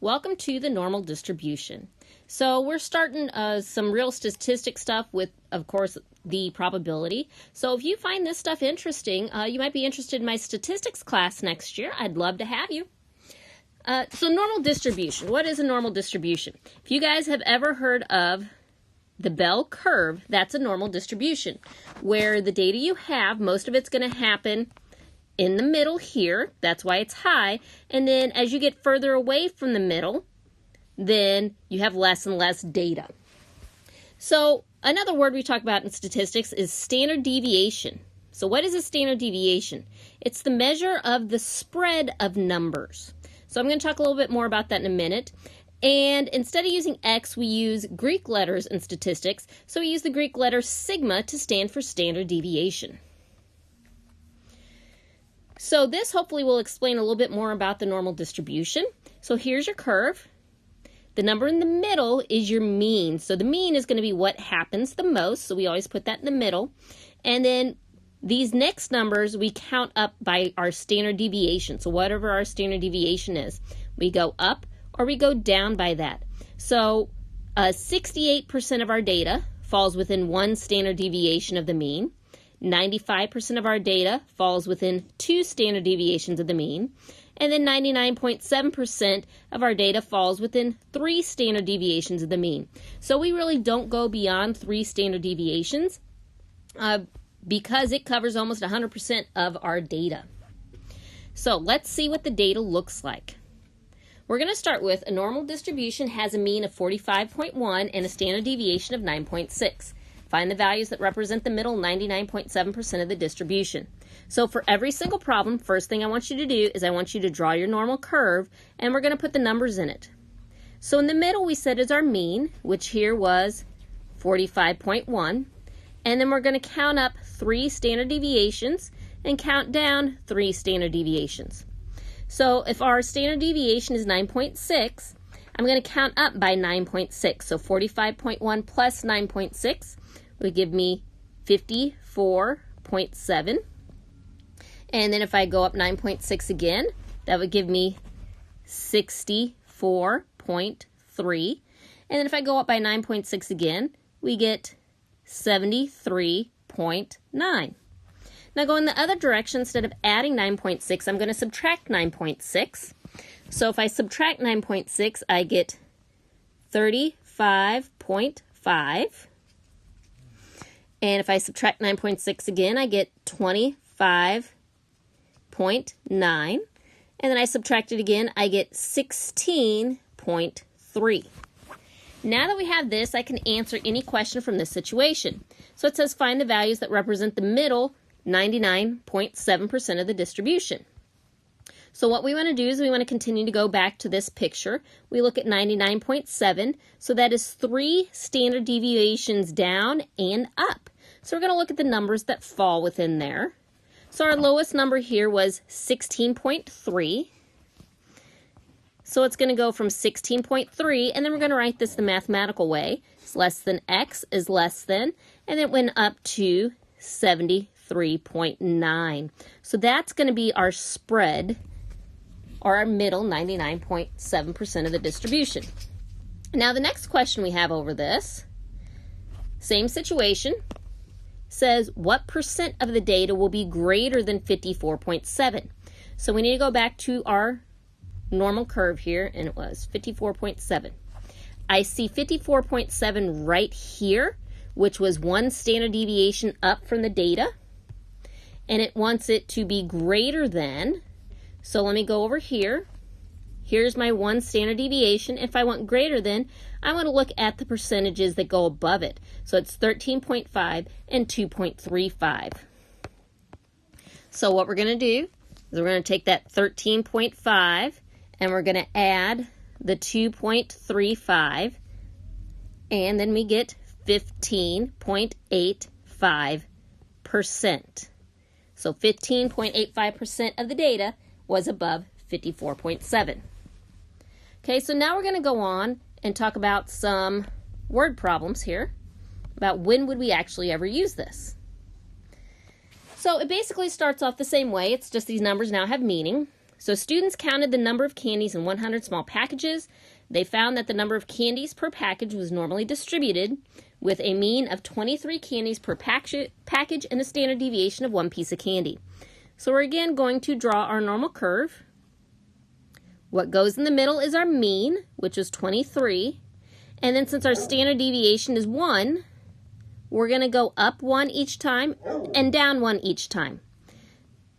Welcome to the normal distribution. So we're starting some real statistic stuff with, of course, the probability. So if you find this stuff interesting, you might be interested in my statistics class next year. I'd love to have you. So normal distribution. What is a normal distribution? If you guys have ever heard of the bell curve, that's a normal distribution, where the data you have, most of it's going to happen in the middle here. That's why it's high. And then as you get further away from the middle, then you have less and less data. So another word we talk about in statistics is standard deviation. So what is a standard deviation? It's the measure of the spread of numbers. So I'm going to talk a little bit more about that in a minute. And instead of using X, we use Greek letters in statistics. So we use the Greek letter sigma to stand for standard deviation. So this hopefully will explain a little bit more about the normal distribution. So here's your curve. The number in the middle is your mean. So the mean is going to be what happens the most. So we always put that in the middle. And then these next numbers we count up by our standard deviation. So whatever our standard deviation is, we go up or we go down by that. So 68% of our data falls within one standard deviation of the mean. 95% of our data falls within 2 standard deviations of the mean, and then 99.7% of our data falls within 3 standard deviations of the mean. So we really don't go beyond 3 standard deviations because it covers almost 100% of our data. So let's see what the data looks like. We're going to start with a normal distribution has a mean of 45.1 and a standard deviation of 9.6. Find the values that represent the middle 99.7% of the distribution. So for every single problem, first thing I want you to do is I want you to draw your normal curve, and we're going to put the numbers in it. So in the middle we said is our mean, which here was 45.1, and then we're going to count up 3 standard deviations and count down 3 standard deviations. So if our standard deviation is 9.6, I'm going to count up by 9.6. So 45.1 plus 9.6 would give me 54.7. And then if I go up 9.6 again, that would give me 64.3. And then if I go up by 9.6 again, we get 73.9. Now going the other direction, instead of adding 9.6, I'm going to subtract 9.6. So if I subtract 9.6, I get 35.5. And if I subtract 9.6 again, I get 25.9. And then I subtract it again, I get 16.3. Now that we have this, I can answer any question from this situation. So it says find the values that represent the middle 99.7% of the distribution. So what we want to do is we want to continue to go back to this picture. We look at 99.7, so that is 3 standard deviations down and up. So we're going to look at the numbers that fall within there. So our lowest number here was 16.3. So it's going to go from 16.3, and then we're going to write this the mathematical way. It's less than X is less than, and it went up to 73.9. So that's going to be our spread, or our middle 99.7% of the distribution. Now the next question we have over this, same situation, says what percent of the data will be greater than 54.7? So we need to go back to our normal curve here, and it was 54.7. I see 54.7 right here, which was 1 standard deviation up from the data, and it wants it to be greater than. So let me go over here. Here's my 1 standard deviation. If I want greater than, I want to look at the percentages that go above it. So it's 13.5 and 2.35. So what we're going to do is we're going to take that 13.5 and we're going to add the 2.35, and then we get 15.85%. So 15.85% of the data was above 54.7. Okay, so now we're going to go on and talk about some word problems here about when would we actually ever use this. So it basically starts off the same way. It's just these numbers now have meaning. So students counted the number of candies in 100 small packages. They found that the number of candies per package was normally distributed with a mean of 23 candies per package and a standard deviation of 1 piece of candy. So we're again going to draw our normal curve. What goes in the middle is our mean, which is 23. And then since our standard deviation is 1, we're going to go up 1 each time and down 1 each time.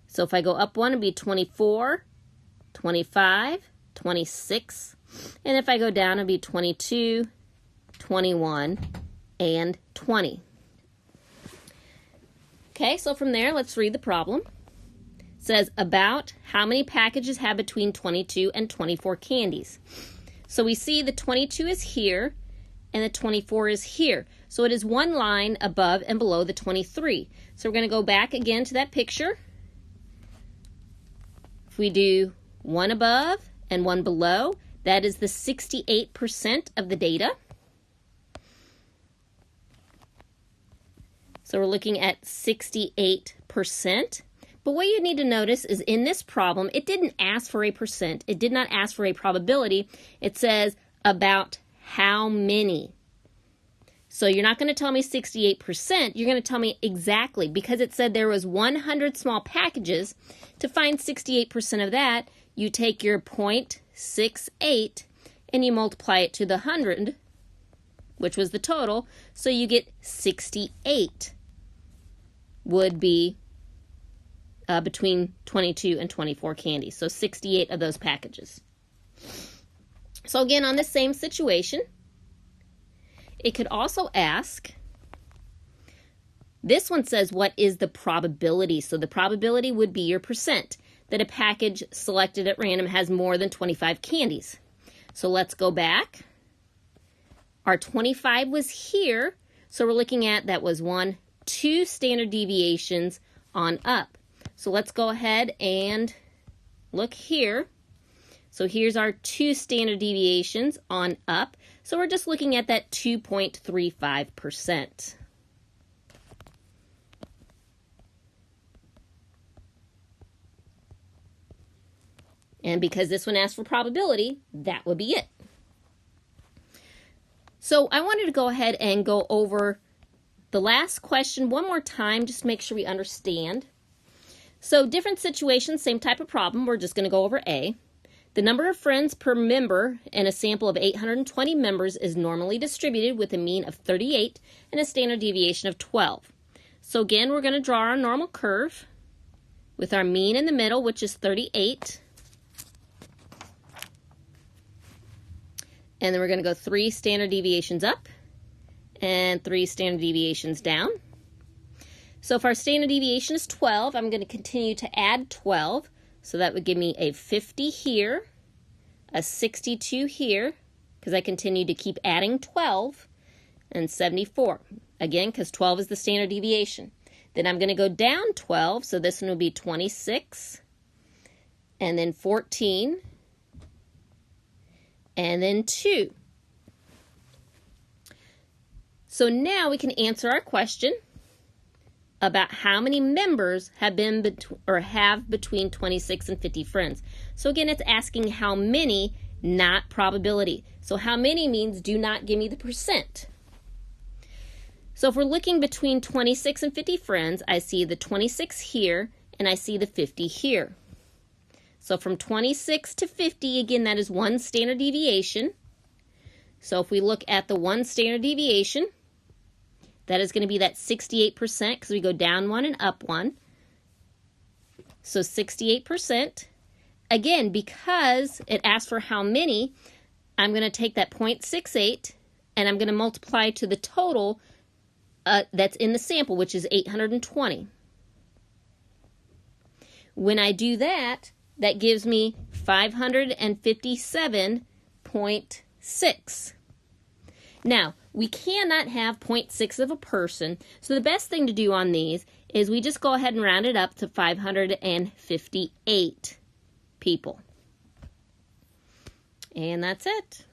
So if I go up 1, it'd be 24, 25, 26. And if I go down, it'd be 22, 21, and 20. Okay, so from there, let's read the problem. It says, about how many packages have between 22 and 24 candies? So we see the 22 is here, and the 24 is here. So it is one line above and below the 23. So we're going to go back again to that picture. If we do one above and one below, that is the 68% of the data. So we're looking at 68%. But what you need to notice is in this problem, it didn't ask for a percent. It did not ask for a probability. It says about how many. So you're not going to tell me 68%. You're going to tell me exactly, because it said there was 100 small packages. To find 68% of that, you take your 0.68 and you multiply it to the 100, which was the total. So you get 68 would be between 22 and 24 candies. So 68 of those packages. So again, on the same situation, it could also ask, this one says, what is the probability? So the probability would be your percent that a package selected at random has more than 25 candies. So let's go back. Our 25 was here. So we're looking at, that was 1, 2 standard deviations on up. So let's go ahead and look here. So here's our 2 standard deviations on up. So we're just looking at that 2.35%. And because this one asked for probability, that would be it. So I wanted to go ahead and go over the last question one more time, just to make sure we understand. So different situations, same type of problem. We're just going to go over A. The number of friends per member in a sample of 820 members is normally distributed with a mean of 38 and a standard deviation of 12. So again, we're going to draw our normal curve with our mean in the middle, which is 38. And then we're going to go 3 standard deviations up and 3 standard deviations down. So if our standard deviation is 12, I'm going to continue to add 12. So that would give me a 50 here, a 62 here, because I continue to keep adding 12, and 74. Again, because 12 is the standard deviation. Then I'm going to go down 12, so this one will be 26, and then 14, and then 2. So now we can answer our question about how many members have between 26 and 50 friends. So again, it's asking how many, not probability. So how many means do not give me the percent. So if we're looking between 26 and 50 friends, I see the 26 here and I see the 50 here. So from 26 to 50, again, that is 1 standard deviation. So if we look at the 1 standard deviation, that is going to be that 68% because we go down 1 and up 1. So 68%. Again, because it asks for how many, I'm going to take that 0.68 and I'm going to multiply to the total that's in the sample, which is 820. When I do that, that gives me 557.6. Now, we cannot have 0.6 of a person, so the best thing to do on these is we just go ahead and round it up to 558 people. And that's it.